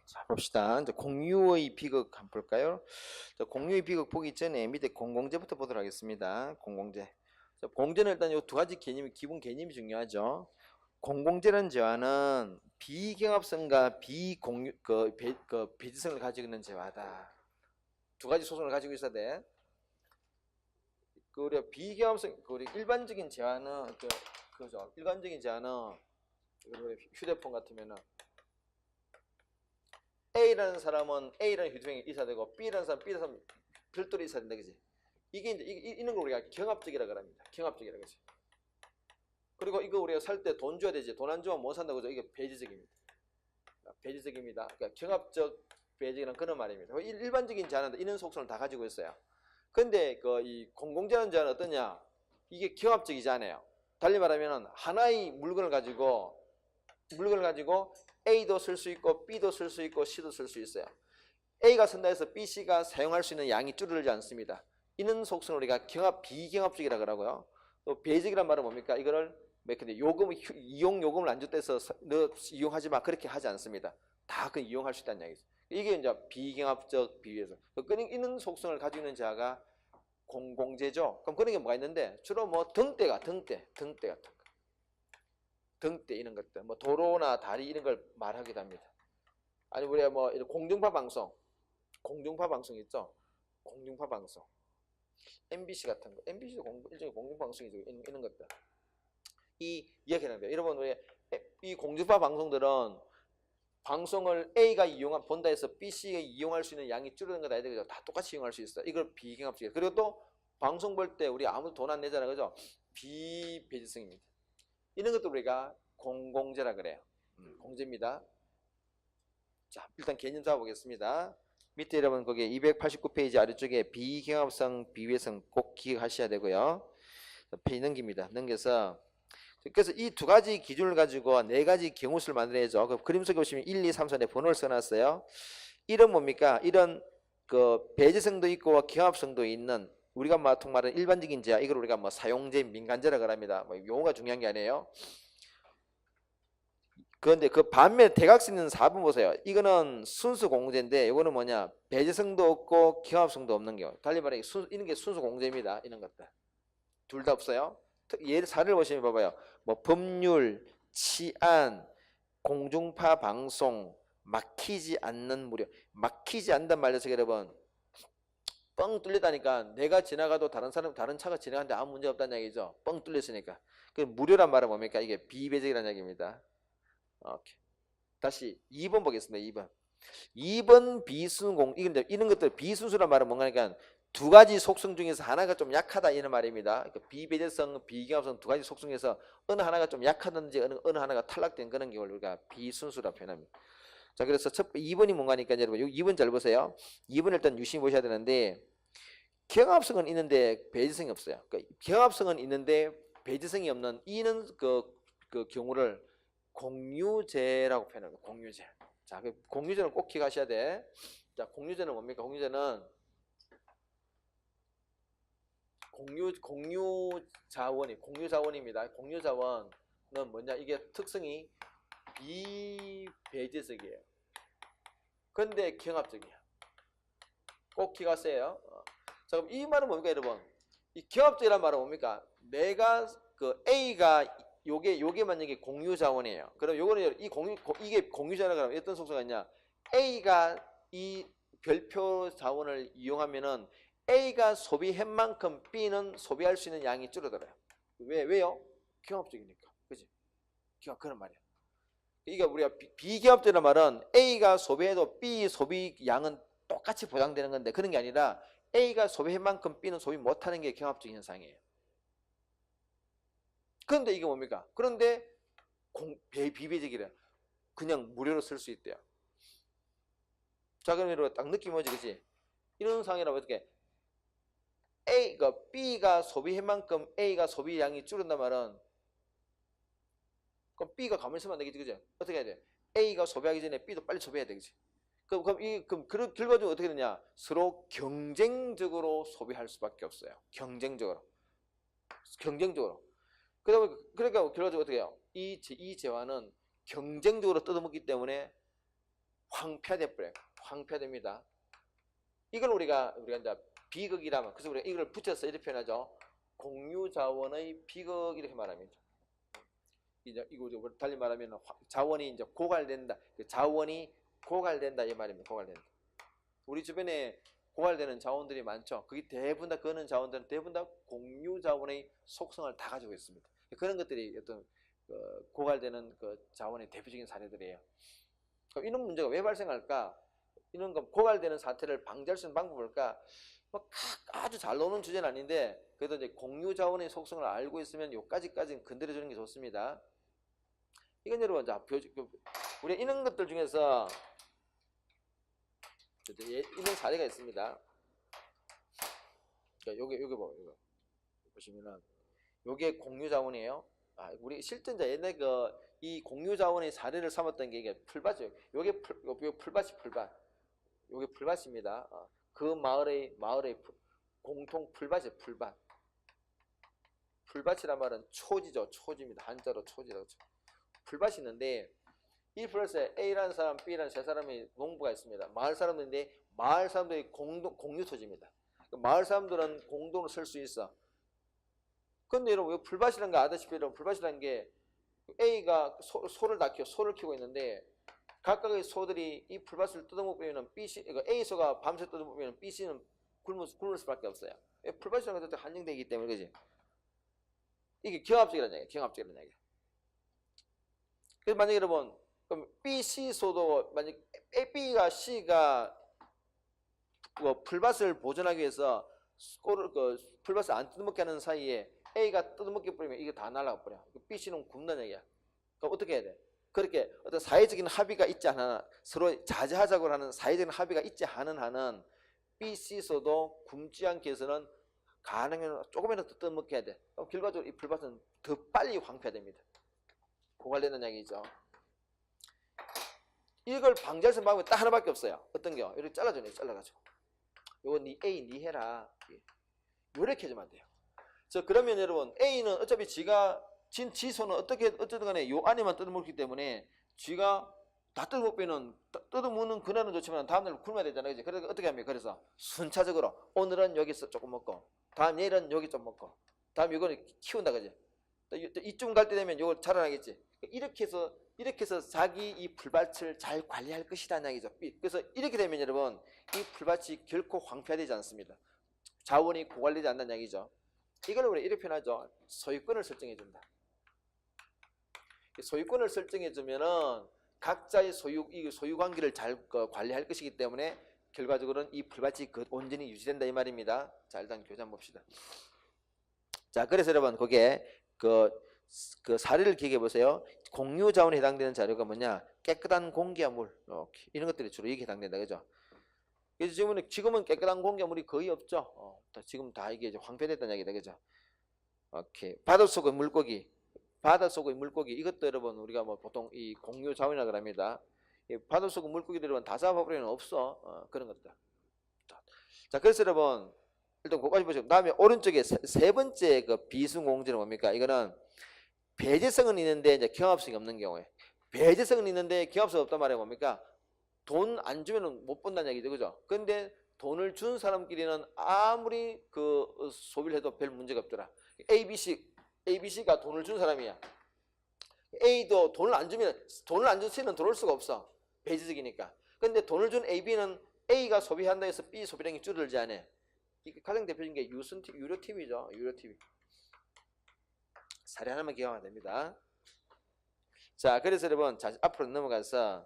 자, 봅시다. 이제 공유의 비극 한번 볼까요? 자, 공유의 비극 보기 전에 밑에 공공재부터 보도록 하겠습니다. 공공재. 자, 공재는 일단 이 두 가지 개념이 기본 개념이 중요하죠. 공공재라는 재화는 비경합성과 비공유 배지성을 가지고 있는 재화다. 두 가지 소성을 가지고 있어야 돼. 그 우리가 비경합성, 그 우리 일반적인 재화는 그죠. 일반적인 재화는 우리 휴대폰 같으면은 A라는 사람은 A라는 휴대폰이 있어야 되고 B라는 사람은 별도로 있어야 된다, 그지? 이게 이제 이런 걸 우리가 경합적이라고 합니다. 경합적이라고 그지? 그리고 이거 우리가 살 때 돈 줘야 되지. 돈 안 주면 못 산다고 그죠? 이게 배제적입니다. 배제적입니다. 그러니까 경합적 배제는 그런 말입니다. 일반적인 제한은 이런 속성을 다 가지고 있어요. 근데 이 공공제한 제한은 어떠냐? 이게 경합적이지 않아요. 달리 말하면 하나의 물건을 가지고 A도 쓸 수 있고 B도 쓸 수 있고 C도 쓸 수 있어요. A가 쓴다 해서 B, C가 사용할 수 있는 양이 줄어들지 않습니다. 이는 속성을 우리가 비경합적이라고 하고요. 또 배제적이란 말은 뭡니까? 이거를 이용 요금을 안 줬다 해서 너 이용하지 마 그렇게 하지 않습니다. 다 그 이용할 수 있다는 이야기죠. 이게 이제 비경합적 비유에서 이는 속성을 가지고 있는 자가 공공재죠. 그럼 그런 게 뭐가 있는데 주로 뭐 등대 같은 거. 등대 이런 것들, 뭐 도로나 다리 이런 걸 말하기도 합니다. 아니 우리가 뭐 공중파 방송 있죠. 공중파 방송, MBC 같은 거, MBC도 일종의 공중파 방송이죠. 이런 것들 이 이야기하는 거예요. 여러분 우리 이 공중파 방송들은 방송을 A가 본다 해서 B, C가 이용할 수 있는 양이 줄어드는 거다 해야 되죠. 다 똑같이 이용할 수 있어요. 이걸 비경합적이에요. 그리고 또 방송 볼 때 우리 아무도 돈 안 내잖아요, 그죠? 비배제성입니다. 이런 것도 우리가 공공재라 그래요. 공재입니다. 자, 일단 개념 잡아보겠습니다. 밑에 여러분 거기에 289페이지 아래쪽에 비경합성, 비외성 꼭 기억하셔야 되고요. 페이지 넘깁니다. 넘겨서 그래서 이 두 가지 기준을 가지고 네 가지 경우수를 만들어야죠. 그 그림 속에 보시면 1, 2, 3, 4에 번호를 써놨어요. 이런 뭡니까? 이런 배제성도 있고 경합성도 있는 우리가 보통 말하는 일반적인 재화, 이걸 우리가 뭐 사용재, 민간재라고 합니다. 뭐 용어가 중요한 게 아니에요. 그런데 그 반면 대각선 있는 4번 보세요. 이거는 순수 공제인데 이거는 뭐냐? 배제성도 없고 경합성도 없는 경우. 달리 말해 이런 게 순수 공제입니다. 이런 것들 둘 다 없어요. 예를 사례를 보시면 봐봐요. 뭐 법률, 치안, 공중파 방송, 막히지 않는 무료. 막히지 않단 말이죠, 여러분. 뻥 뚫렸다니까 내가 지나가도 다른 차가 지나가는데 아무 문제 없다는 얘기죠. 뻥 뚫렸으니까. 그 무료란 말은 뭡니까? 이게 비배제라는 얘기입니다. 오케이. 다시 2번 보겠습니다. 2번 비순공 이런 것들 비순수란 말은 뭔가니까 두 가지 속성 중에서 하나가 좀 약하다 이런 말입니다. 그러니까 비배제성, 비경합성 두 가지 속성 중에서 어느 하나가 좀 약하든지 어느 하나가 탈락된 그런 경우를 우리가 비순수라 표현합니다. 자, 그래서 2번이 뭔가니까 여러분 2번 잘 보세요. 2번 일단 유심히 보셔야 되는데 경합성은 있는데 배제성이 없어요. 그러니까 경합성은 있는데 배제성이 없는 이는 그 경우를 공유제라고 표현합니다. 공유제. 자, 그 공유제는 꼭 기억하셔야 돼. 자, 공유제는 뭡니까? 공유제는 공유자원입니다. 공유자원은 뭐냐? 이게 특성이 비배제적이에요. 근데 경합적이에요. 꼭 기억하세요. 자, 그럼 이 말은 뭡니까, 여러분? 이 경합적이란 말은 뭡니까? 내가 A가 요게 만약에 공유자원이에요. 그럼 요거는 이게 공유자원이라고 하면 어떤 속성이 있냐? A가 이 별표 자원을 이용하면은 A가 소비한 만큼 B는 소비할 수 있는 양이 줄어들어요. 왜요? 경합적이니까. 그지? 그런 말이야. 이게 우리가 비경합적이라는 말은 A가 소비해도 B 소비 양은 똑같이 보장되는 건데 그런 게 아니라 A가 소비한 만큼 B는 소비 못하는 게 경합적인 현상이에요. 그런데 이게 뭡니까? 그런데 비배제기래. 그냥 무료로 쓸 수 있대요. 자, 그럼 여러분 딱 느낌 오지, 그지? 이런 상황이라면 어떻게? B가 소비한 만큼 A가 소비량이 줄은단 말은 그럼 B가 가만히 있으면 안 되겠지, 그지? 어떻게 해야 돼? A가 소비하기 전에 B도 빨리 소비해야 되겠지. 그럼 그런 결과적으로 어떻게 되냐? 서로 경쟁적으로 소비할 수밖에 없어요. 경쟁적으로. 그러니까 결과적으로 어떻게 해요? 이 재화는 경쟁적으로 뜯어먹기 때문에 황폐화돼 버려요. 황폐화됩니다. 이걸 우리가 이제 비극이라면, 그래서 우리가 이걸 붙여서 이렇게 표현하죠. 공유자원의 비극 이렇게 말합니다. 이제 이거 달리 말하면 자원이 이제 고갈된다. 자원이 고갈된다 이 말입니다. 고갈된다. 우리 주변에 고갈되는 자원들이 많죠. 그게 대부분 다 그런 자원들은 대부분 다 공유 자원의 속성을 다 가지고 있습니다. 그런 것들이 어떤 고갈되는 그 자원의 대표적인 사례들이에요. 그럼 이런 문제가 왜 발생할까? 이런 거 고갈되는 사태를 방지할 수 있는 방법은 뭘까? 뭐 아주 잘 나오는 주제는 아닌데 그래도 이제 공유 자원의 속성을 알고 있으면 요까지는 건드려 주는 게 좋습니다. 이건 여러분 자 우리 이런 것들 중에서 이런 사례가 있습니다. 요게 뭐 이거 보시면은 요게 공유 자원이에요. 우리 실전자 옛날 이 공유 자원의 사례를 삼았던 게 이게 풀밭이에요. 요게 풀밭이 풀밭. 요게 풀밭입니다. 그 마을의 공통 풀밭이에요. 풀밭. 풀밭이란 말은 초지죠. 초지입니다. 한자로 초지라고. 풀밭이 있는데 이 풀밭에 A라는 사람, B라는 세 사람이 농부가 있습니다. 마을 사람들인데 마을 사람들이 공유 토지입니다. 마을 사람들은 공동으로 쓸 수 있어. 근데 여러분 풀밭이라는 거 아다시피 여러분 풀밭이라는 게 A가 소를 키우고 있는데 각각의 소들이 이 풀밭을 뜯어먹으면 A 소가 밤새 뜯어먹으면 B 씨는 굶을 수밖에 없어요. 풀밭이라는 것도 한정되기 때문에 그지. 이게 경합적이라는 얘기예요. 경합적이라는 얘기. 그래서 만약에 여러분 그럼 B, C 소도 만약 B가 C가 풀밭을 보존하기 위해서 풀밭을 안 뜯어먹게 하는 사이에 A가 뜯어먹게 버리면 이게 다 날아가 버려. B, C는 굶는 얘기야. 그럼 어떻게 해야 돼? 그렇게 어떤 사회적인 합의가 있지 않아 서로 자제하자고 하는 사회적인 합의가 있지 않은 한은 B, C 소도 굶지 않기 위해서는 가능하면 조금이라도 뜯어먹게 해야 돼. 그럼 결과적으로 이 풀밭은 더 빨리 황폐화됩니다. 고갈되는 얘기죠. 이걸 방지할 수 있는 방법이 딱 하나밖에 없어요. 어떤 게요? 이렇게 잘라줘요. 잘라가지고. 요거 니 A 니 해라. 요렇게 해주면 안 돼요. 그러면 여러분 A는 어차피 지소는 어쨌든 간에 요 안에만 뜯어먹기 때문에 쥐가 다 뜯어먹으면 뜯어먹는 그날은 좋지만 다음날 굶어야 되잖아요. 그치? 그래서 어떻게 합니까? 그래서 순차적으로 오늘은 여기서 조금 먹고 다음 내일은 여기 좀 먹고 다음 이거는 키운다 그지? 이쯤 갈 때 되면 이거 자라나겠지. 이렇게 해서 자기 이 풀밭을 잘 관리할 것이라는 얘기죠. 그래서 이렇게 되면 여러분 이 풀밭이 결코 황폐화되지 않습니다. 자원이 고갈되지 않는다는 얘기죠. 이걸 우리 이렇게 표현하죠. 소유권을 설정해 준다. 소유권을 설정해 주면은 각자의 소유 관계를 잘 관리할 것이기 때문에 결과적으로는 이 풀밭이 온전히 유지된다 이 말입니다. 자, 일단 교재 한번 봅시다. 자, 그래서 여러분 거기에 그 사례를 기억해 보세요. 공유 자원에 해당되는 자료가 뭐냐? 깨끗한 공기와 물, 이런 것들이 주로 여기 해당된다, 그죠? 그래서 지금은 깨끗한 공기와 물이 거의 없죠. 지금 다 이게 이제 황폐됐다는 얘기다, 그죠? 오케이. 바닷속의 물고기, 이것도 여러분 우리가 뭐 보통 이 공유 자원이라고 합니다. 바닷속 물고기들 여러분 다 잡아버리면 없어. 그런 것들. 자, 그래서 여러분 일단 그거까지 보시고 다음에 오른쪽에 세 번째 그 비순공제는 뭡니까? 이거는 배제성은 있는데 이제 경합성이 없는 경우에, 배제성은 있는데 경합성이 없단 말이야. 뭡니까? 돈 안 주면은 못 본다는 얘기죠, 그죠? 근데 돈을 준 사람끼리는 아무리 소비를 해도 별 문제가 없더라. ABC가 돈을 준 사람이야. A도 돈을 안 준 C는 들어올 수가 없어. 배제적이니까. 근데 돈을 준 AB는 A가 소비한다 해서 B 소비량이 줄어들지 않아. 이게 가장 대표적인 게 유료TV죠. 유료TV. 사례 하나만 기억하면 됩니다. 자, 그래서 여러분, 앞으로 넘어갔어요.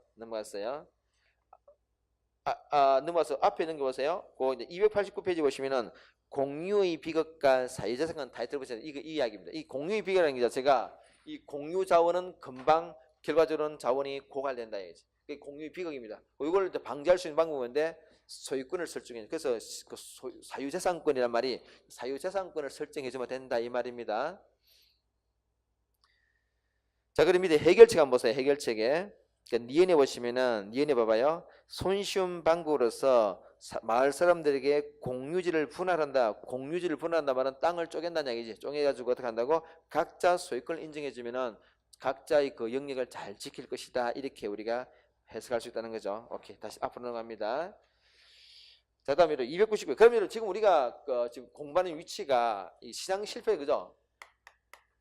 넘어가서 앞에 있는 거 보세요. 이제 289페이지 보시면은 공유의 비극과 사유재산권 타이틀 보시면 이 이야기입니다. 이 공유의 비극이라는 게 자체가 이 공유 자원은 금방 결과적으로는 자원이 고갈된다. 이게 공유의 비극입니다. 이걸 이제 방지할 수 있는 방법인데 소유권을 설정해. 그래서 그 사유재산권이란 말이 사유재산권을 설정해주면 된다 이 말입니다. 자, 그럼 밑에 해결책 한번 보세요. 해결책에 니은에 보시면은 니은에 봐봐요. 손쉬운 방법으로서 마을 사람들에게 공유지를 분할한다. 공유지를 분할한다 말은 땅을 쪼갠다는 얘기지. 쪼개가지고 어떻게 한다고? 각자 소유권을 인정해주면은 각자의 그 영역을 잘 지킬 것이다. 이렇게 우리가 해석할 수 있다는 거죠. 오케이. 다시 앞으로 넘어갑니다. 자, 다음에 299. 그러면 지금 우리가 지금 공부하는 위치가 이 시장 실패, 그죠?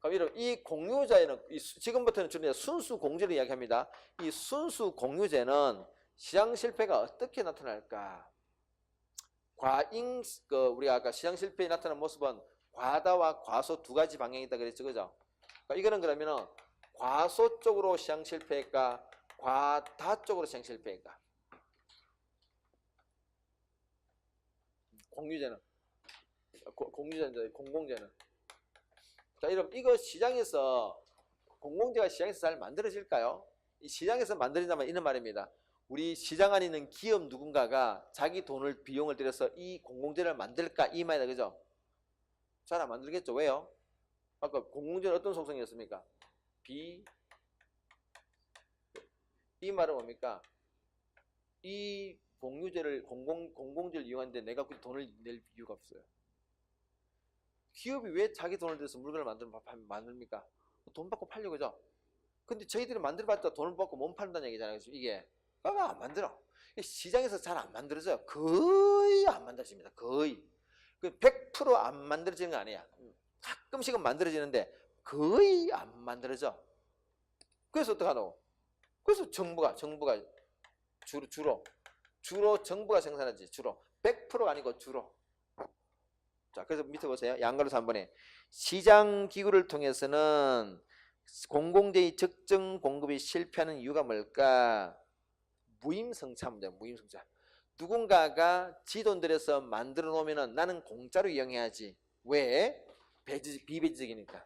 그럼 이 공유제는 지금부터는 주로 순수 공제를 이야기합니다. 이 순수 공유제는 시장 실패가 어떻게 나타날까? 우리가 아까 시장 실패에 나타나는 모습은 과다와 과소 두 가지 방향이 있다 그랬죠, 그죠? 그러니까 이거는 그러면은 과소 쪽으로 시장 실패일까, 과다 쪽으로 시장 실패일까? 공유제는 공공제는. 자, 여러분 이거 시장에서 공공재가 시장에서 잘 만들어질까요? 이 시장에서 만들어진다면 이런 말입니다. 우리 시장 안에 있는 기업 누군가가 자기 돈을 비용을 들여서 이 공공재를 만들까 이 말이다, 그죠? 잘 안 만들겠죠. 왜요? 아까 공공재는 어떤 속성이었습니까? 이 말은 뭡니까? 이 공유재를 공공재를 이용하는데 내가 그 돈을 낼 이유가 없어요. 기업이 왜 자기 돈을 들여서 물건을 만듭니까? 돈 받고 팔려고, 그죠? 근데 저희들이 만들어봤자 돈을 받고 못 판다는 얘기잖아요. 이게 안 만들어. 시장에서 잘 안 만들어져요. 거의 안 만들어집니다. 거의. 100% 안 만들어지는 거 아니야. 가끔씩은 만들어지는데 거의 안 만들어져. 그래서 어떡하노? 그래서 정부가 주로 정부가 생산하지. 주로 100%가 아니고 주로. 자, 그래서 밑에 보세요. 양가로 3번에 시장 기구를 통해서는 공공재의 적정 공급이 실패하는 이유가 뭘까? 무임승차 문제. 무임승차. 누군가가 지 돈 들여서 만들어 놓으면 나는 공짜로 이용해야지. 왜? 비배지적이니까.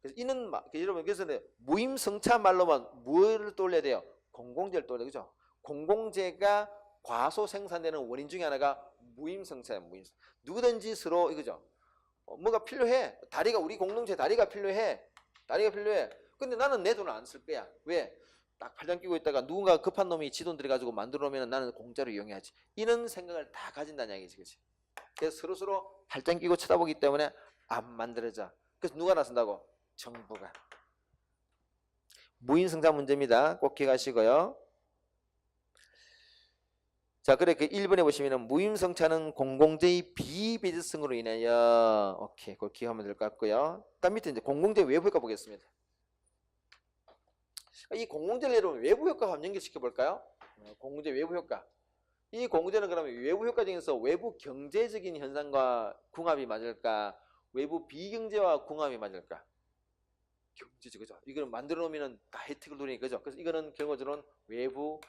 그래서 이는 여러분 그래서 무임승차 말로만 뭘 떠올려야 돼요? 공공재를 떠올려, 그죠? 공공재가 과소 생산되는 원인 중에 하나가 무임승차예요. 무임승차. 누구든지 서로 이거죠. 뭐가 필요해. 우리 공동체 다리가 필요해. 근데 나는 내 돈을 안 쓸 거야. 왜? 딱 팔짱 끼고 있다가 누군가 급한 놈이 지 돈 들여가지고 만들어 놓으면 나는 공짜로 이용해야지. 이런 생각을 다 가진다는 얘기지, 그렇지? 그래서 서로 팔짱 끼고 쳐다보기 때문에 안 만들어져. 그래서 누가 나선다고? 정부가. 무임승차 문제입니다. 꼭 기억하시고요. 자, 그래 그 1번에 보시면은 무임승차는 공공재의 비배제성으로 인하여, 오케이, 그걸 기억하면 될 것 같고요. 다음 밑에 이제 공공재 외부 효과 보겠습니다. 이 공공재를 여러분 외부 효과와 한번 연결시켜 볼까요? 공공재 외부 효과. 이 공공재는 그러면 외부 효과 중에서 외부 경제적인 현상과 궁합이 맞을까? 외부 비경제와 궁합이 맞을까? 경제적, 그죠? 이거는 만들어 놓으면 다 혜택을 누리니까, 그죠? 그래서 이거는 결과적으로는 외부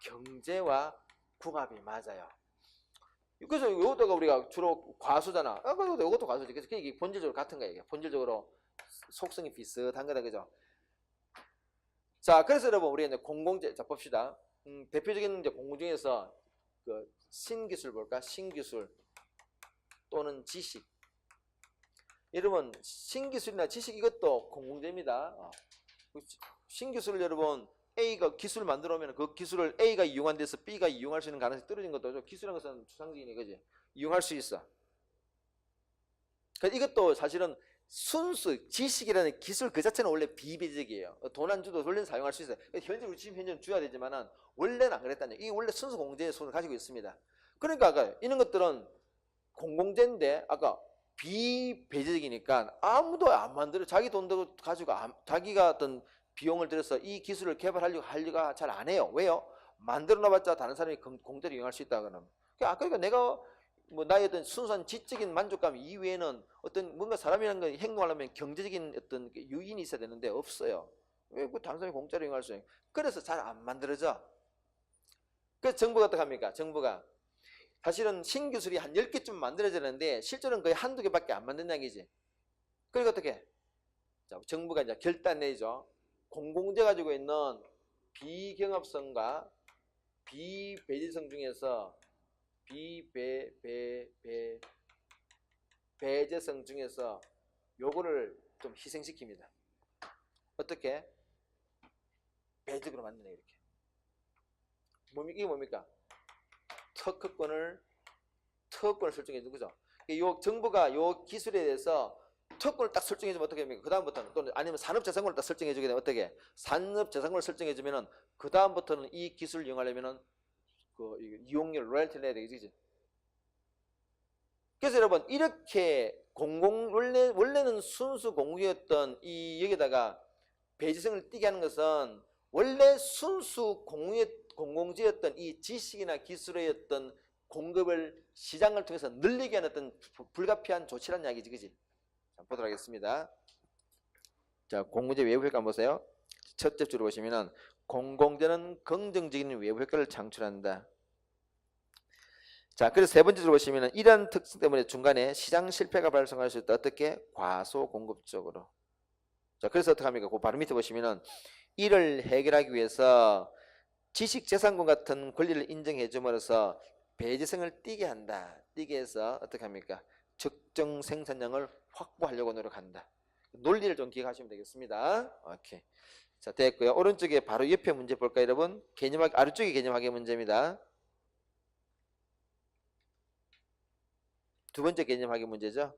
경제와 궁합이 맞아요. 그래서 이것도가 우리가 주로 과수잖아. 그래도 이것도 과수지. 그래서 이게 본질적으로 같은 거예요. 본질적으로 속성이 비슷한 거다, 그죠? 자, 그래서 여러분 우리 이제 공공재, 자 봅시다. 대표적인 이제 공공 중에서 그 신기술 볼까? 신기술 또는 지식. 여러분 신기술이나 지식 이것도 공공재입니다. 신기술을 여러분 A가 기술을 만들어 오면 그 기술을 A가 이용한 데서 B가 이용할 수 있는 가능성이 떨어진 것도 기술이라는 것은 추상적이네, 그지? 이용할 수 있어. 그러니까 이것도 사실은 순수 지식이라는 기술 그 자체는 원래 비배적이에요. 돈 안 줘도 원래는 사용할 수 있어요. 현재 지금 현재는 줘야 되지만은 원래는 안 그랬다는 얘기. 이게 원래 순수 공제의 손을 가지고 있습니다. 그러니까 아까 이런 것들은 공공재인데 아까 비배적이니까 아무도 안 만들어. 자기 돈 가지고 자기가 어떤 비용을 들여서 이 기술을 개발하려고 잘 안 해요. 왜요? 만들어 놔봤자 다른 사람이 공짜로 이용할 수 있다 그러면. 그러니까 내가 뭐 나의 어떤 순수한 지적인 만족감 이외에는 어떤 뭔가 사람이라는 건 행동하려면 경제적인 어떤 유인이 있어야 되는데 없어요. 왜 그 다른 사람이 공짜로 이용할 수 있어요? 그래서 잘 안 만들어져. 그래서 정부가 어떻게 합니까? 정부가 사실은 신기술이 한 10개쯤 만들어지는데 실제로는 거의 한두 개밖에 안 만든다는 얘기지. 그러니까 어떻게? 자, 정부가 이제 결단 내죠. 공공재 가지고 있는 비경합성과 비배제성 중에서 배제성 중에서 요거를 좀 희생시킵니다. 어떻게? 배적으로 만드네, 이렇게. 이게 뭡니까? 특허권을 설정해 준 거죠. 요 정부가 요 기술에 대해서 특권을 딱 설정해주면 어떻게 합니까? 그 다음부터는 또는 아니면 산업재산권을 딱 설정해주게 되면 어떻게? 산업재산권을 설정해주면은 그 다음부터는 이 기술을 이용하려면은 그 이용료 로열티를 내야 되겠지. 그래서 여러분 이렇게 원래는 순수 공유였던 이 여기다가 배제성을 띠게 하는 것은 원래 순수 공공지였던 이 지식이나 기술의 어떤 공급을 시장을 통해서 늘리게 하는 어떤 불가피한 조치란 이야기지, 그지? 자, 보도록 하겠습니다. 자, 공공재 외부 효과 보세요. 첫째 줄을 보시면은 공공재는 긍정적인 외부 효과를 창출한다. 자, 그래서 세 번째 줄을 보시면은 이러한 특성 때문에 중간에 시장 실패가 발생할 수 있다. 어떻게? 과소 공급적으로. 자, 그래서 어떻게 합니까? 그 바로 밑에 보시면은 이를 해결하기 위해서 지식재산권 같은 권리를 인정해 줌으로써 배제성을 띠게 한다. 띠게 해서 어떻게 합니까? 적정 생산량을 확보하려고 노력한다. 논리를 좀 기억하시면 되겠습니다. 오케이. 자, 됐고요. 오른쪽에 바로 옆에 문제 볼까요, 여러분? 개념학 아래쪽에 개념학의 문제입니다. 두 번째 개념학의 문제죠.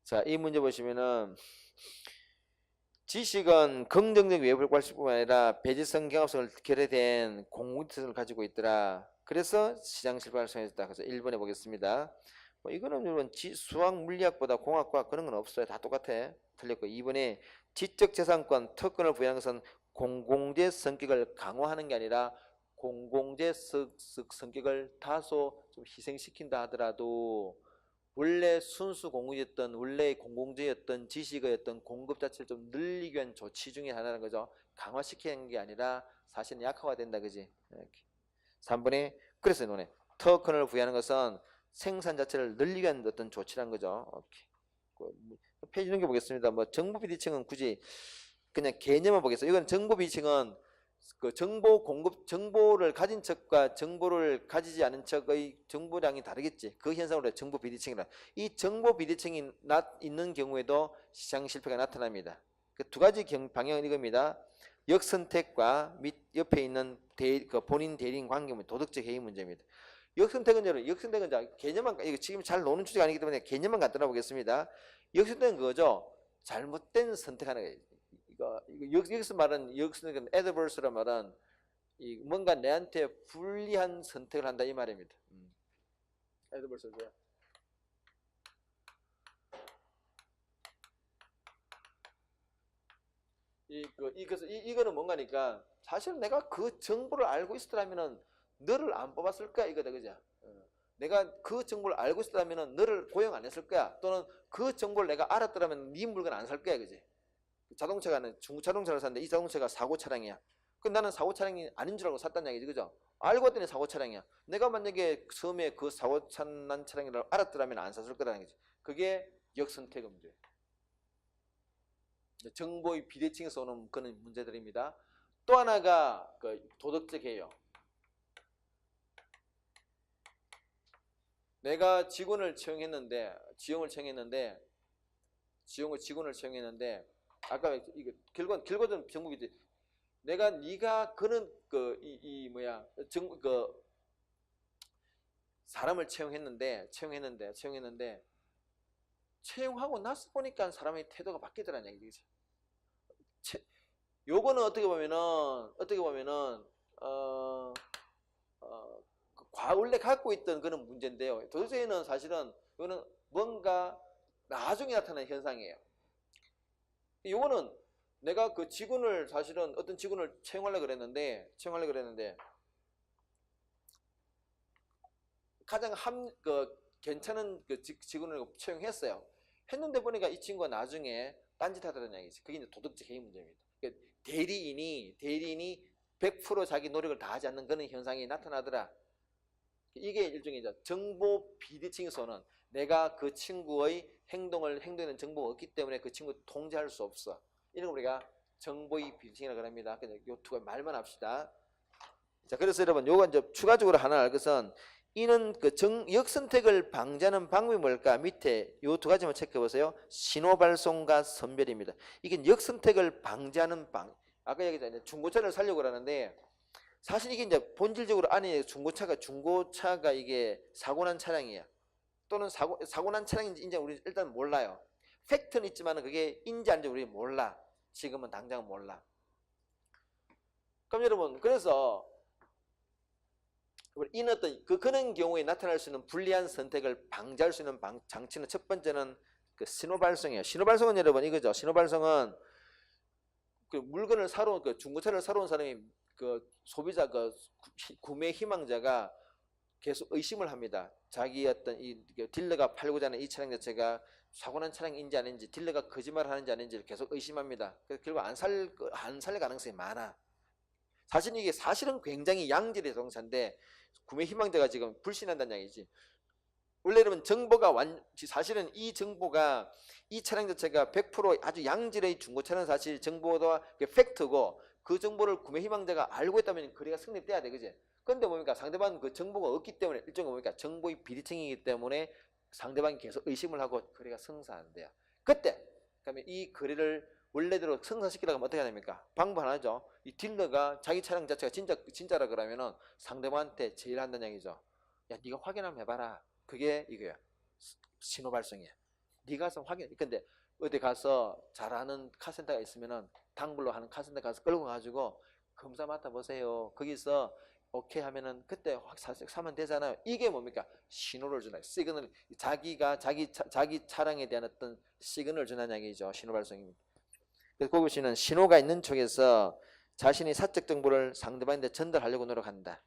자, 이 문제 보시면은 지식은 긍정적 외부 효과뿐만 아니라 배제성 경합성을 결여된 공공특성을 가지고 있더라. 그래서 시장 실패를 발생했다. 그래서 1번에 보겠습니다. 뭐 이거는 여러분 수학 물리학보다 공학과 그런 건 없어요. 다 똑같아. 틀렸고 2번에 지적재산권 특권을 부여하는 것은 공공재 성격을 강화하는 게 아니라 공공재 성격을 다소 좀 희생시킨다 하더라도 원래 순수 공유였던 원래 공공재였던 지식의 어떤 공급 자체를 좀 늘리기 위한 조치 중에 하나라는 거죠. 강화시키는 게 아니라 사실은 약화된다, 그지? 이렇게. 3번에 그래서 논해 특권을 부여하는 것은 생산 자체를 늘리기 위한 어떤 조치란 거죠. 오케이. 페이지 넘겨보겠습니다. 뭐 정보 비대칭은 굳이 그냥 개념을 보겠어요. 이건 정보 비대칭은 그 정보 공급, 정보를 가진 척과 정보를 가지지 않은 척의 정보량이 다르겠지. 그 현상으로 정보 비대칭이라. 이 정보 비대칭이 있는 경우에도 시장 실패가 나타납니다. 그 두 가지 방향은 이겁니다. 역선택과 밑 옆에 있는 그 본인 대리인 관계문 도덕적 해이 문제입니다. 역선택은 개념만 이거 지금 잘 노는 주제가 아니기 때문에 개념만 갖다 보겠습니다. 역선택은 그거죠. 잘못된 선택하는 거예요. 여기서 말하는 역선택은 adverse라 말한 뭔가 내한테 불리한 선택을 한다 이 말입니다. adverse죠. 이거는 뭔가니까 사실 내가 그 정보를 알고 있었다면은 너를 안 뽑았을 거야 이거다, 그죠? 내가 그 정보를 알고 있었다면은 너를 고용 안 했을 거야. 또는 그 정보를 내가 알았더라면 네 물건 안 살 거야, 그지? 자동차가는 중국 자동차를 샀는데 이 자동차가 사고 차량이야. 그럼 나는 사고 차량이 아닌 줄 알고 샀다는 얘기지, 그죠? 알고 봤더니 사고 차량이야. 내가 만약에 처음에 그 사고 난 차량이라고 알았더라면 안 샀을 거라는 거지. 그게 역선택 문제. 정보의 비대칭에서 오는 그런 문제들입니다. 또 하나가 그 도덕적 해요. 내가 직원을 채용했는데 아까 이거 결과는 정보비 내가 네가 그는 사람을 채용했는데 채용하고 나서 보니까 사람의 태도가 바뀌더라는 얘기죠. 요거는 어떻게 보면은 원래 갖고 있던 그런 문제인데요. 도덕성에는 사실은 이거는 뭔가 나중에 나타나는 현상이에요. 이거는 내가 그 직원을 사실은 어떤 직원을 채용하려고 그랬는데 가장 괜찮은 그 직원을 채용했어요. 했는데 보니까 이 친구가 나중에 딴짓하더라는 얘기지. 그게 이제 도덕적 해이 문제입니다. 그러니까 대리인이 100% 자기 노력을 다하지 않는 그런 현상이 나타나더라. 이게 일종의 이제 정보 비대칭에서는 내가 그 친구의 행동에는 정보가 없기 때문에 그 친구를 통제할 수 없어. 이런 걸 우리가 정보의 비리칭이라고 합니다. 그냥 요 두 가지 말만 합시다. 자, 그래서 여러분 요거 이제 추가적으로 하나 알 것은 이는 그 역선택을 방지하는 방법이 뭘까? 밑에 요 두 가지만 체크해 보세요. 신호 발송과 선별입니다. 이게 역선택을 방지하는 아까 얘기했잖아요. 중고차를 사려고 그러는데 사실 이게 이제 본질적으로 안에 중고차가 이게 사고난 차량이야. 또는 사고난 차량인지 인지 우리 일단 몰라요. 팩트는 있지만 그게 인지 아닌지 우리 몰라. 지금은 당장 몰라. 그럼 여러분 그래서 이는 어떤 그런 경우에 나타날 수 있는 불리한 선택을 방지할 수 있는 장치는 첫 번째는 그 신호 발송이에요. 신호 발송은 여러분 이거죠. 신호 발송은 그 물건을 사러 그 중고차를 사러 온 사람이 그 소비자 그 구매 희망자가 계속 의심을 합니다. 자기 어떤 이 딜러가 팔고자 하는 이 차량 자체가 사고난 차량인지 아닌지 딜러가 거짓말을 하는지 아닌지를 계속 의심합니다. 그래서 결국 안 살 가능성이 많아. 사실은 굉장히 양질의 자동차인데 구매 희망자가 지금 불신한다는 이야기지. 원래 여러분 사실은 이 정보가 이 차량 자체가 100% 아주 양질의 중고차는 사실 정보가 팩트고 그 정보를 구매 희망자가 알고 있다면 거래가 성립돼야 돼, 그지? 근데 뭡니까? 상대방은 그 정보가 없기 때문에 일종의 뭡니까? 정보의 비리칭이기 때문에 상대방이 계속 의심을 하고 거래가 성사 안 돼요. 그러면 이 거래를 원래대로 성사시키려고 하면 어떻게 해야 됩니까? 방법 하나죠. 이 딜러가 자기 차량 자체가 진짜라 그러면은 상대방한테 제일 한다는 얘기죠. 야, 네가 확인 한번 해봐라. 그게 이거야. 신호 발송이야. 네가 가서 확인. 근데 어디 가서 잘하는 카센터가 있으면은 단글로 하는 카센터 가서 끌고 가지고 검사 맡아보세요. 거기서 오케이 하면은 그때 확 사면 되잖아요. 이게 뭡니까? 신호를 주나. 시그널. 자기 차량에 대한 어떤 시그널을 주는 얘기죠. 신호 발송입니다. 그래서 거기 보시면 신호가 있는 쪽에서 자신의 사적 정보를 상대방한테 전달하려고 노력한다.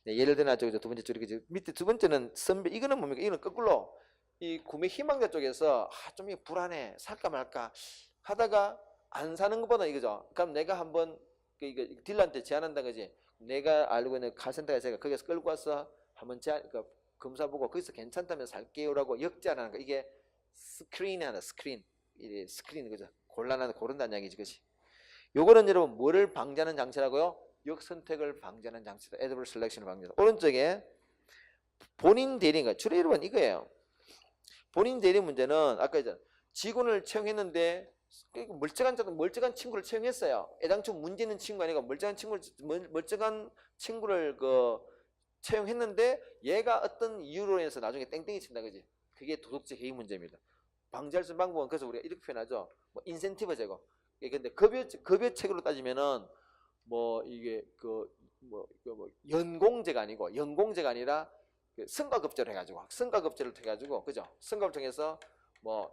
네, 예를 들면 두 번째 쪽 이렇게 밑에 두 번째는 선별. 이거는 뭡니까? 이거는 거꾸로 이 구매 희망자 쪽에서 좀 불안해 살까 말까 하다가 안 사는 것보다 이거죠. 그럼 내가 한번 이거 딜러한테 제안한다 그지? 내가 알고 있는 카센터가 제가 거기서 끌고 와서 한번 검사 보고 거기서 괜찮다면 살게요라고 역제안하는 거. 이게 스크린 그죠? 고른다는 얘기지, 그지? 요거는 여러분 뭐를 방지하는 장치라고요? 역선택을 방지하는 장치다. Adverse Selection을 방지하다. 오른쪽에 본인 대리인가? 주로 여러분 이거예요. 본인 대리 문제는 아까 직원을 채용했는데 멀쩡한 친구를 채용했어요. 애당초 문제 있는 친구 아니고 멀쩡한 친구를 채용했는데 얘가 어떤 이유로 인해서 나중에 땡땡이 친다, 그지? 그게 도덕적 해이 문제입니다. 방지할 수 있는 방법은 그래서 우리가 이렇게 표현하죠. 뭐 인센티브 제거. 근데 급여책으로 따지면은 이게 연공제가 아니라 성과급제를 해가지고 그죠? 성과를 통해서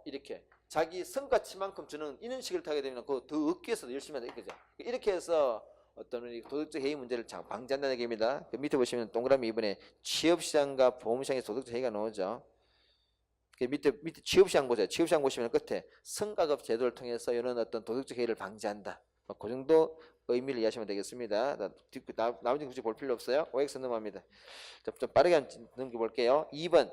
이렇게 자기 성과치만큼 주는 이런 식을 타게 되면 더 얻기 위해서 열심히 한다 이거죠. 이렇게 해서 어떤 도덕적 해이 문제를 방지한다는 얘기입니다. 그 밑에 보시면 동그라미 2번에 취업시장과 보험시장의 도덕적 해이가 나오죠. 그 밑에 취업시장 보세요. 취업시장 보시면 끝에 성과급 제도를 통해서 이런 어떤 도덕적 해이를 방지한다. 그 정도 의미를 이해하시면 되겠습니다. 나머지는 굳이 볼 필요 없어요. OX 넘어갑니다. 좀 빠르게 넘겨볼게요. 2번.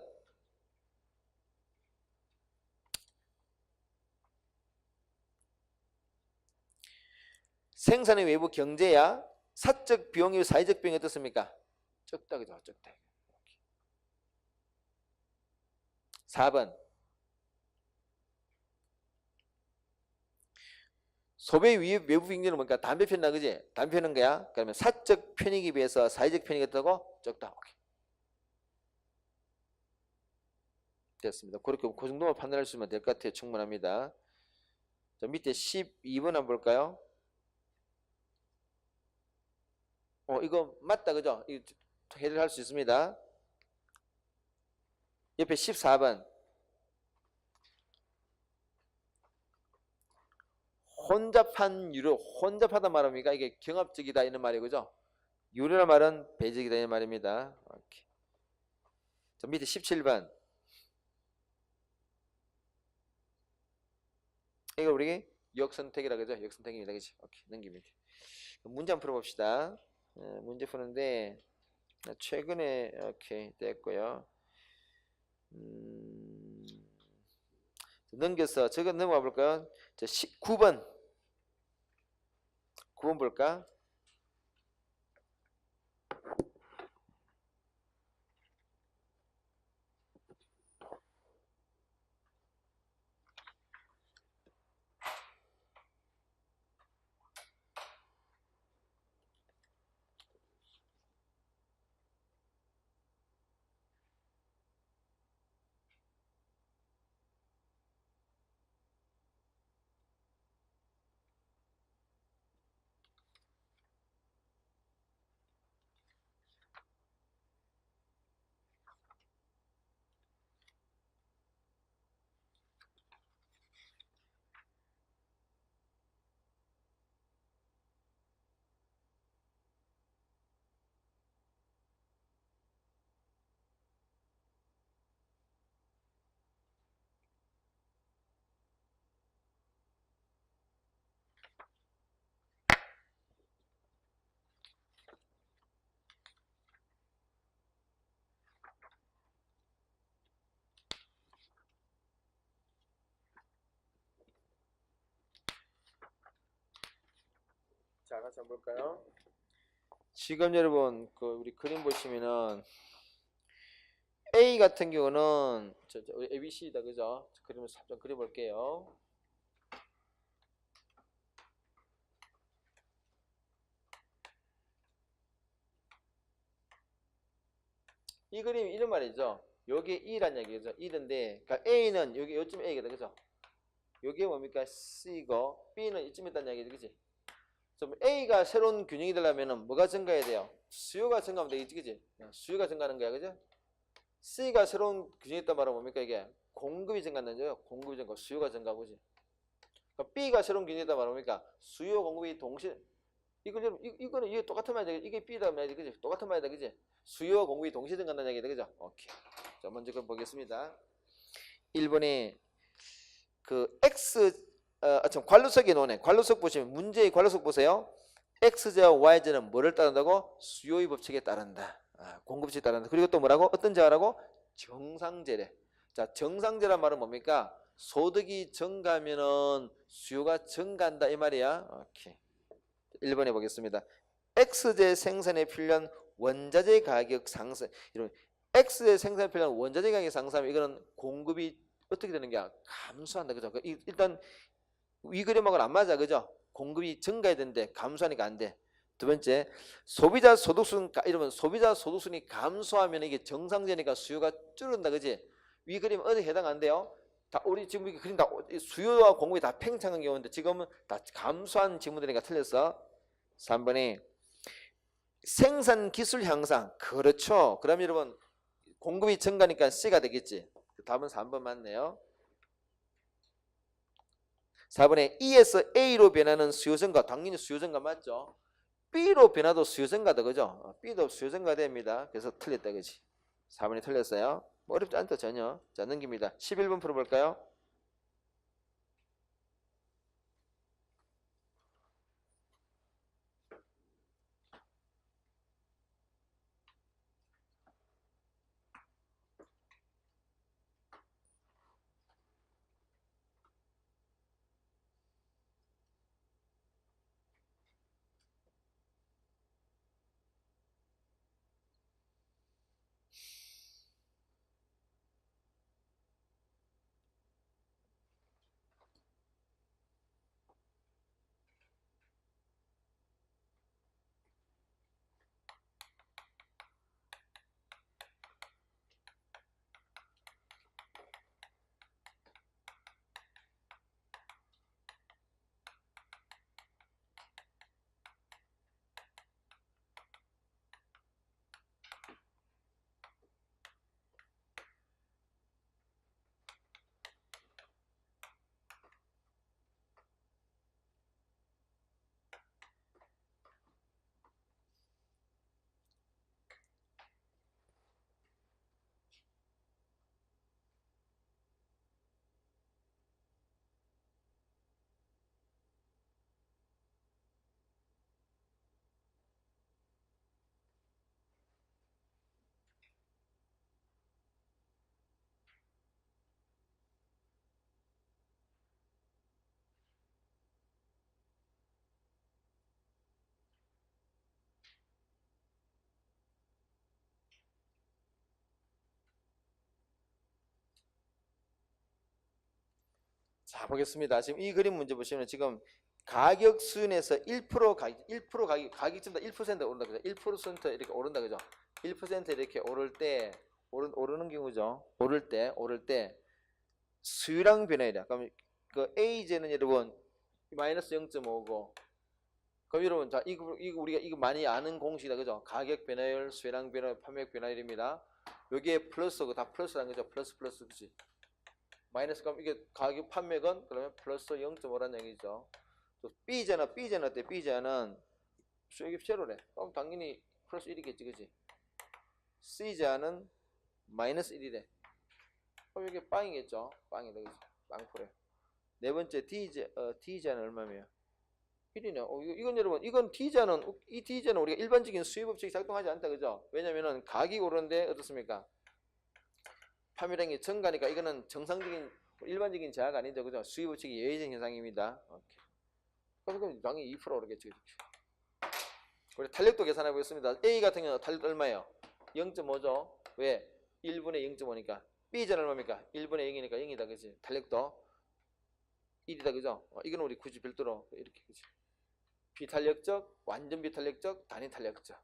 생산의 외부 경제야 사적 비용이 사회적 비용이 어떻습니까? 적다, 그죠? 적다. 4번. 소비 외부 경제는 뭔가 담배 피운다, 그지? 담배 피우는 거야. 그러면 사적 편익에 비해서 사회적 편익이 어떻다고? 적다. 오케이. 됐습니다. 그렇게 그 정도만 판단할 수 있으면 될 것 같아요. 충분합니다. 자, 밑에 12번 한번 볼까요? 이거 맞다, 그죠? 이거 해결할 수 있습니다. 옆에 14번. 혼잡하다 말합니까? 이게 경합적이다 이런 말이고, 그죠? 유료란 말은 배적이다 이런 말입니다. 오케이. 자, 밑에 17번. 이거 우리 역선택이라 그러죠? 역선택입니다. 그치? 오케이. 넘깁니다. 문제 한번 풀어봅시다. 문제 푸는데 최근에 오케이 됐고요. 넘겨서 저거 넘어가 볼까요? 9번 9번 볼까? 자, 같이 한번 볼까요? 지금 여러분 우리 그림 보시면은 A 같은 경우는 우리 ABC다 그죠? 그림을 살짝 그려볼게요. 이 그림이 이런 말이죠. 여기 E란 얘기죠. E인데, 그러니까 A는 여기 요쯤 A거든, 그죠? 여기 뭡니까? C고 B는 이쯤 있다는 얘기죠, 그지? 그럼 A가 새로운 균형이 되려면은 뭐가 증가해야 돼요? 수요가 증가하면 되겠지, 그지? 수요가 증가하는 거야, 그죠? C가 새로운 균형이 있단 말은 뭡니까 이게? 공급이 증가하는 거죠. 공급이 증가, 수요가 증가하고, 그지? 그러니까 B가 새로운 균형이 있단 말은 뭡니까? 수요 공급이 동시에 이거는 이게 똑같은 말이야. 이게 B다 말이야, 그지? 똑같은 말이다, 그지? 수요 공급이 동시에 증가한다는 얘기다, 그죠? 오케이. 자, 먼저 그럼 보겠습니다. 1번에 그 X 참 관루석에 놓네. 관루석 보시면 문제의 관루석 보세요. X제와 Y제는 뭐를 따른다고? 수요의 법칙에 따른다. 공급칙에 따른다. 그리고 또 뭐라고? 어떤 제하라고? 정상제래. 자, 정상제란 말은 뭡니까? 소득이 증가하면은 수요가 증가한다 이 말이야. 오케이. 1번에 보겠습니다. X제 생산에 필요한 원자재 가격 상승. 이런 X제 생산에 필요한 원자재 가격 상승하면 이거는 공급이 어떻게 되는 거야? 감소한다. 그죠? 일단 이 그림하고는 안 맞아. 그죠? 공급이 증가해야 되는데 감소하니까 안 돼. 두 번째, 소비자 소득순 이러면 소비자 소득순이 감소하면 이게 정상제니까 수요가 줄는다. 그지? 이 그림 어디 해당 안 돼요? 다 우리 지금 이 그림 다 수요와 공급이 다 팽창한 경우인데 지금은 다 감소한 지문들이니까 틀렸어. 3번에 생산 기술 향상. 그렇죠. 그럼 여러분 공급이 증가니까 C가 되겠지. 답은 3번 맞네요. 4번에 E에서 A로 변하는 수요 증가. 당연히 수요 증가 맞죠. B로 변화도 수요 증가다. 그죠? B도 수요 증가 됩니다. 그래서 틀렸다. 그지? 4번이 틀렸어요. 뭐 어렵지 않다 전혀. 자, 넘깁니다. 11번 풀어볼까요? 자, 보겠습니다. 지금 이 그림 문제 보시면 지금 가격 수준에서 1% 가격 전다 1% 오른다 그죠? 1% 이렇게 오른다 그죠? 1% 이렇게 오를 때 오르는 경우죠. 오를 때 수율랑 변화이다. 그럼 그 A제는 여러분 마이너스 0.5고 그럼 여러분 자 이거 우리가 이거 많이 아는 공식이다 그죠? 가격 변화율, 수율랑 변화율, 판매액 변화율입니다. 여기에 플러스고 다 플러스라는 거죠. 플러스 그치? 마이너스 그럼 이게 가격 판매액은 그러면 플러스 0.5라는 얘기죠. 또 B제는 어때? B제는 수익이 제로래. 그럼 당연히 플러스 1이겠지 그치? C제는 마이너스 1이래. 그럼 이게 빵이겠죠? 빵이다 그치? 빵프래. 네 번째 D제는 얼마며? 1이네. 이건 여러분, 이건 이 D제는 우리가 일반적인 수입법칙이 작동하지 않다, 그죠? 왜냐면은 가격이 오르는데 어떻습니까? 판매량이 증가니까 이거는 정상적인, 일반적인 제하가 아니죠, 그죠? 수입법칙이 예외적 현상입니다. 그럼 당연히 2% 오르겠지, 그죠? 우리 탄력도 계산해 보겠습니다. A 같은 경우는 탄력 얼마예요? 0.5죠? 왜? 1분의 0.5니까. B제는 얼마입니까? 1분의 0이니까 0이다, 그지? 탄력도 1이다, 그죠? 이거는 우리 굳이 별도로 이렇게, 그지? 비탄력적, 완전 비탄력적, 단위 탄력적.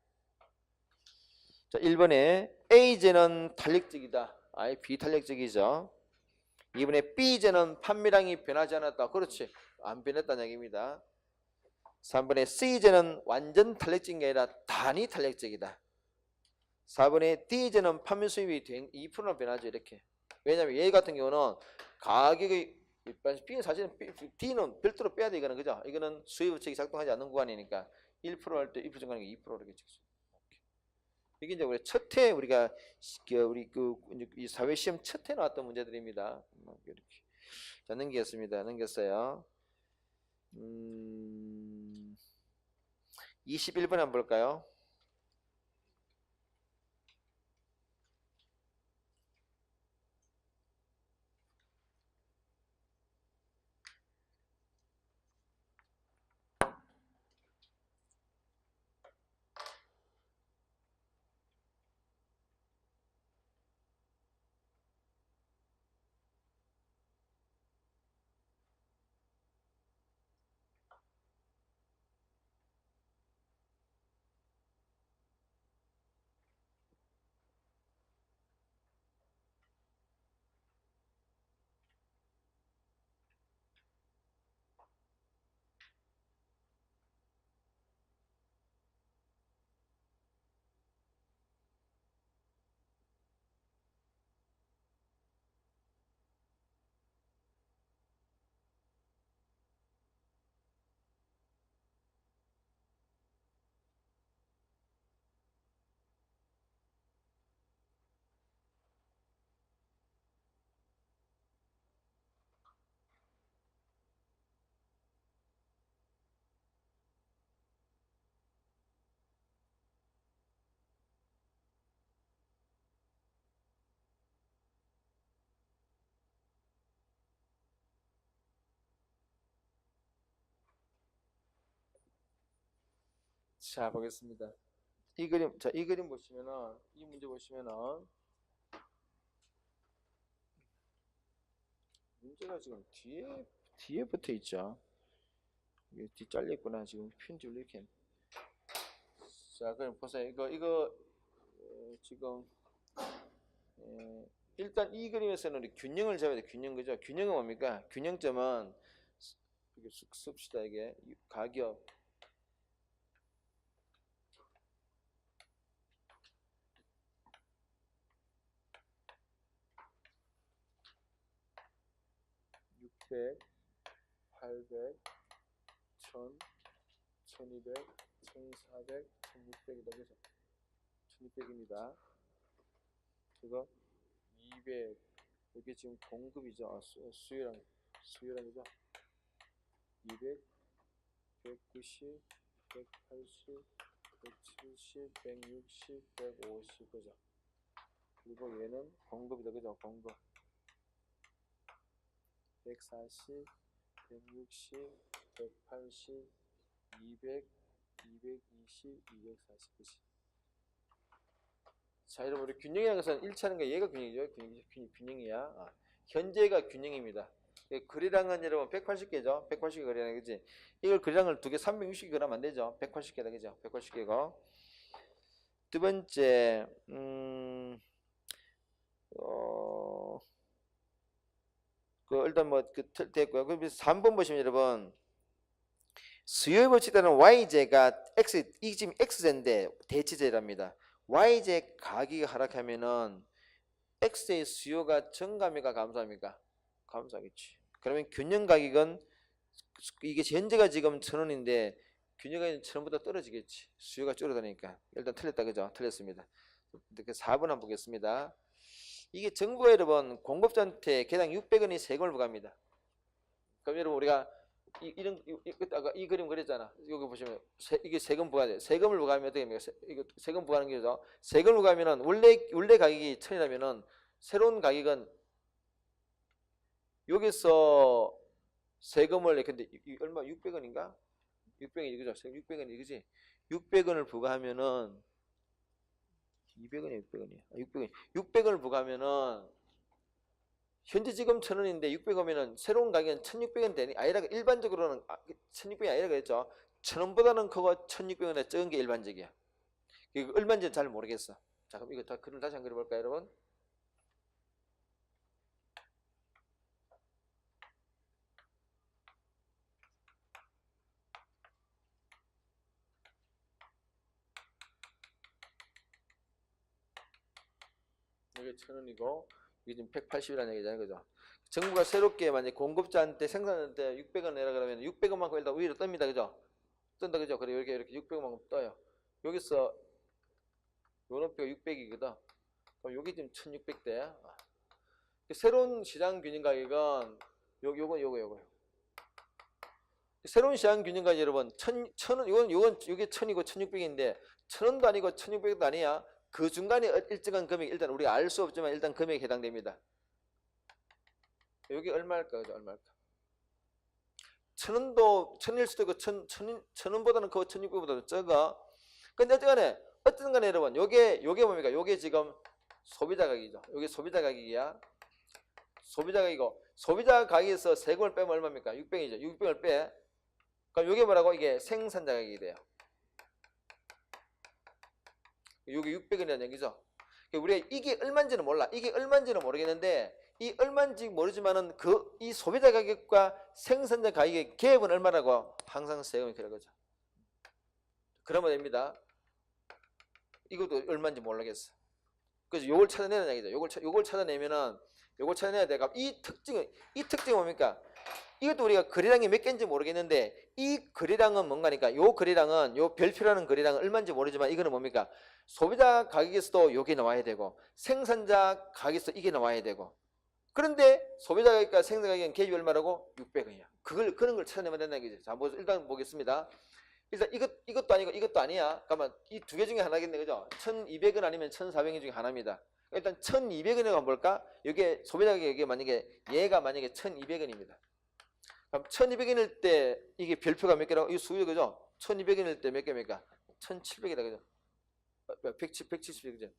자, 1번에 A제는 탄력적이다. 아예 비탄력적이죠. 2번에 B제는 판매량이 변하지 않았다. 그렇지. 안 변했다는 얘기입니다. 3번에 C제는 완전 탄력적인 게 아니라 단위 탄력적이다. 4번에 D제는 판매 수입이 2%나 변하죠. 이렇게. 왜냐하면 얘 같은 경우는 가격의 B는 사실은 D는 별도로 빼야 돼. 이거는 그죠? 이거는 수입업체가 작동하지 않는 구간이니까 1% 할 때 1% 증가하는 게 2%로 이렇게 찍죠. 이게 이제 우리 첫해 우리가 우리 이 사회 시험 첫해 나왔던 문제들입니다. 이렇게 자 넘겼습니다. 넘겼어요. 21번 한번 볼까요? 자 보겠습니다. 이 그림 보시면은 이 문제 보시면은 문제가 지금 뒤에 붙어 있죠. 이게 뒤 잘려 있구나. 지금 편집을 이렇게. 자 그럼 보세요. 이거 지금 일단 이 그림에서는 우리 균형을 잡아야 돼. 균형 그죠? 균형은 뭡니까? 균형점은 이게 씁시다 이게 가격 (600) (800) (1000) (1200) (1400) (1600) 이다 그죠? 1600입니다. 그거 200 이게 지금 공급이죠. 수요랑 그죠? 200 190 180 170 160 150 그죠? 그리고 얘는 공급이다 그죠? 공급 140 160 180 200 220 240 그치? 자 여러분 우리 균형이라는 것은 1차는 얘가 균형이죠. 균형이야. 현재가 균형입니다. 거래량은 여러분 180개죠. 180개 거래량, 그지? 이걸 거래량을 두 개 360개 그러면 안 되죠. 180개다, 그죠? 180개고. 두 번째, 일단 됐고요. 그럼 3번 보시면 여러분, 수요에 법칙 따른 YJ가 X, 이 지금 X제인데 대치제랍니다. YJ 가격이 하락하면은 X의 수요가 증가합니까? 감소합니까? 감소하겠지. 그러면 균형 가격은 이게 현재가 지금 1,000원인데 균형 가격은 1,000원보다 떨어지겠지. 수요가 줄어드니까. 일단 틀렸다, 그죠? 틀렸습니다. 4번 한번 보겠습니다. 이게 정부가 여러분 공급자한테 개당 600원이 세금을 부과합니다. 그럼 여러분 우리가 아까 이 그림 그렸잖아. 여기 보시면 이게 세금 부과돼. 세금을 부과하면 어떻게 됩니까? 이거 세금 부과하는 게죠. 세금을 부과하면은 원래 가격이 1,000이라면은 새로운 가격은 여기서 세금을 근데 얼마 600원인가? 600원이 그죠? 600원이 그지? 600원을 부과하면은 200원이야, 600원이야. 600원. 600원을 부과하면은 현재 지금 1,000원인데 600원이면은 새로운 가격은 1,600원 되니 아니라 일반적으로는 1,600원이 아니라 그랬죠. 1,000원보다는 크고 1,600원에 적은 게 일반적이야. 이거 얼마인지 잘 모르겠어. 자, 그럼 이거 그림 다시 한번 그려볼까요, 여러분? 이게 1,000원이고 이게 지금 180이라는 얘기잖아요, 그죠? 정부가 새롭게 만약 공급자한테 생산자한테 600원 내라 그러면 600원만큼 일단 위로 뜹니다, 그죠? 뜬다, 그죠? 그래 이렇게 600원만큼 떠요. 여기서 요 높이가 600이거든. 그럼 여기 지금 1,600대. 새로운 시장 균형 가격은 요거. 새로운 시장 균형 가격 여러분 1,000원 이건 이게 1,000이고 1,600인데 1,000원도 아니고 1,600도 아니야. 그 중간에 일정한 금액 일단 우리가 알 수 없지만 일단 금액에 해당됩니다. 여기 얼마일까? 그죠? 얼마일까? 1,000원도 1,000일 수도 있고 1,000원보다는 그 1,600보다도 적어. 근데 어쨌든 간에 여러분 요게 뭡니까? 요게 지금 소비자 가격이죠. 요게 소비자 가격이야. 소비자 가격이고 소비자 가격에서 세금을 빼면 얼마입니까? 600이죠. 600을 빼. 그럼 요게 뭐라고? 이게 생산자 가격이 돼요. 요게 600원이라는 얘기죠. 우리가 이게 얼마인지는 몰라. 이게 얼마인지는 모르겠는데 이 얼마인지 모르지만은 이 소비자 가격과 생산자 가격의 갭은 얼마라고 항상 세금이 그런 거죠. 그러면 됩니다. 이것도 얼마인지 모르겠어. 그래서 요걸 찾아내는 얘기죠. 요걸 찾아내면은 요걸 찾아내야 돼. 이 특징이 뭡니까? 이것도 우리가 거래량이 몇 개인지 모르겠는데 이 거래량은 뭔가니까 요 거래량은 요 별표라는 거래량은 얼마인지 모르지만 이거는 뭡니까? 소비자 가격에서도 요게 나와야 되고 생산자 가격에서 이게 나와야 되고 그런데 소비자 가격과 생산자 가격은 갭이 얼마라고? 600원이야. 그런 걸 찾아내면 된다는 얘기죠. 자, 일단 보겠습니다. 일단 이것도 아니고 이것도 아니야. 그러면 이 두 개 중에 하나겠네, 그죠? 1,200원 아니면 1,400원 중에 하나입니다. 일단 1,200원에 한번 볼까? 이게 소비자 가격이 얘가 만약에 1,200원입니다. 그럼 1,200원일 때 이게 별표가 몇 개라고? 이거 수요, 그죠? 1,200원일 때 몇 개입니까? 1,700이다, 그죠? 170, 그죠?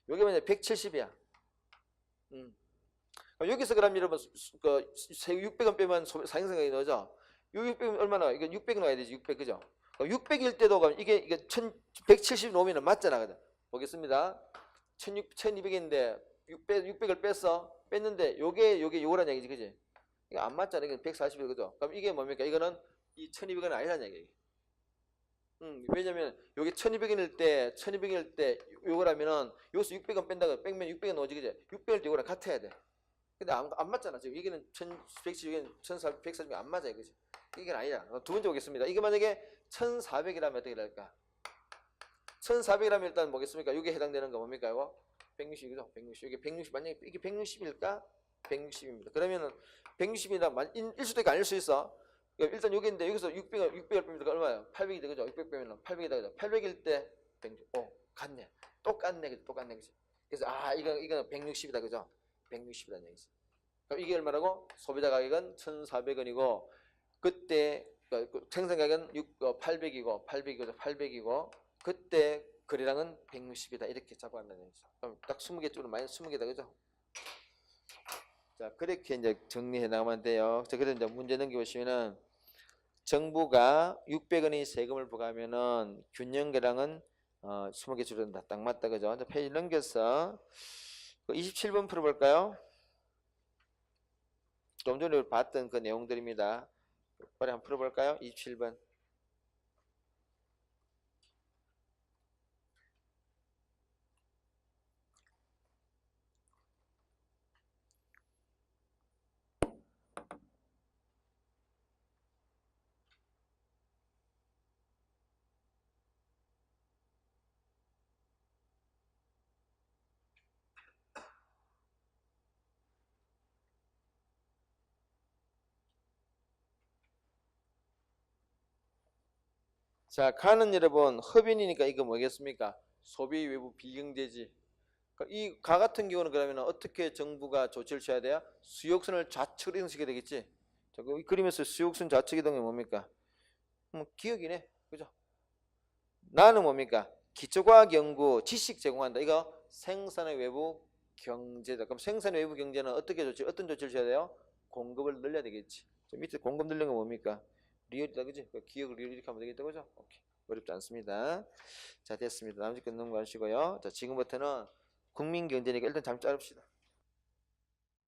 여기 만약에 170이야. 여기서 그럼 여러분 600원 빼면 사행성가격이 나오죠? 600원 얼마나? 이건 600원 나와야 되지, 600, 그죠? 600일 때도 이게 170 놓으면 맞잖아, 그죠? 보겠습니다. 1,200인데 600을 뺐는데 요거란 얘기지, 그지? 이거 안 맞잖아. 이게 140일, 그죠? 그럼 이게 뭡니까? 이거는 이 1,200은 아니라는 얘기예요. 왜냐면 여기 1,200원일 때 요거라면은 여기서 600원 빼면 600원 나오지, 그지? 600일 때 요거랑 같아야 돼. 근데 안 맞잖아. 지금 여기는 1,170원, 1,440원 안 맞아요, 그지? 이게 아니야. 두 번째 보겠습니다. 이게 만약에 1,400이라면 어떻게 될까? 1,400이라면 일단 뭐겠습니까? 이게 해당되는 거 뭡니까? 이거 160이죠? 160. 이게 160 만약에 이게 160일까? 160입니다. 그러면은 160이나 일 수도 있고 아닐 수 있어. 일단 여기인데 여기서 600을 빼면 얼마예요? 800이다, 그죠? 600 빼면 800이다, 그죠? 800일 때 160. 같네. 똑같네, 그죠? 그래서 이거는 160이다, 그죠? 160이라는 얘기죠. 그럼 이게 얼마라고? 소비자 가격은 1,400원이고 그때 생산 가격은 800이고 그때 거래량은 160이다. 이렇게 잡아간다는 얘기죠. 그럼 딱 20개 쪽으로 마이너스 20개다, 그죠? 자, 그렇게 이제 정리해 나가면 돼요. 자, 그래서 이제 문제 넘겨보시면은 정부가 600원의 세금을 부과하면은 균형계량은 20개 줄어든다. 딱 맞다. 그죠? 자, 페이지 넘겨서 27번 풀어볼까요? 좀 전에 우리 봤던 그 내용들입니다. 빨리 한번 풀어볼까요? 27번. 자, 가는 여러분, 허빈이니까 이거 뭐겠습니까? 소비 외부 비경제지. 이 가 같은 경우는 그러면 어떻게 정부가 조치를 취해야 돼요? 수욕선을 좌측으로 이동시켜야 되겠지. 자, 이 그림에서 수욕선 좌측 이동이 뭡니까? 기억이네. 그죠? 나는 뭡니까? 기초과학 연구 지식 제공한다. 이거 생산의 외부 경제다. 그럼 생산의 외부 경제는 어떤 조치를 취해야 돼요? 공급을 늘려야 되겠지. 저 밑에 공급 늘리는 건 뭡니까? 리얼이다. 그지? 기억을 리얼 이렇게 하면 되겠다. 그죠? 오케이. 어렵지 않습니다. 자, 됐습니다. 나머지 끝 넘어가시고요. 자, 지금부터는 국민 경제니까 일단 잠 자릅시다.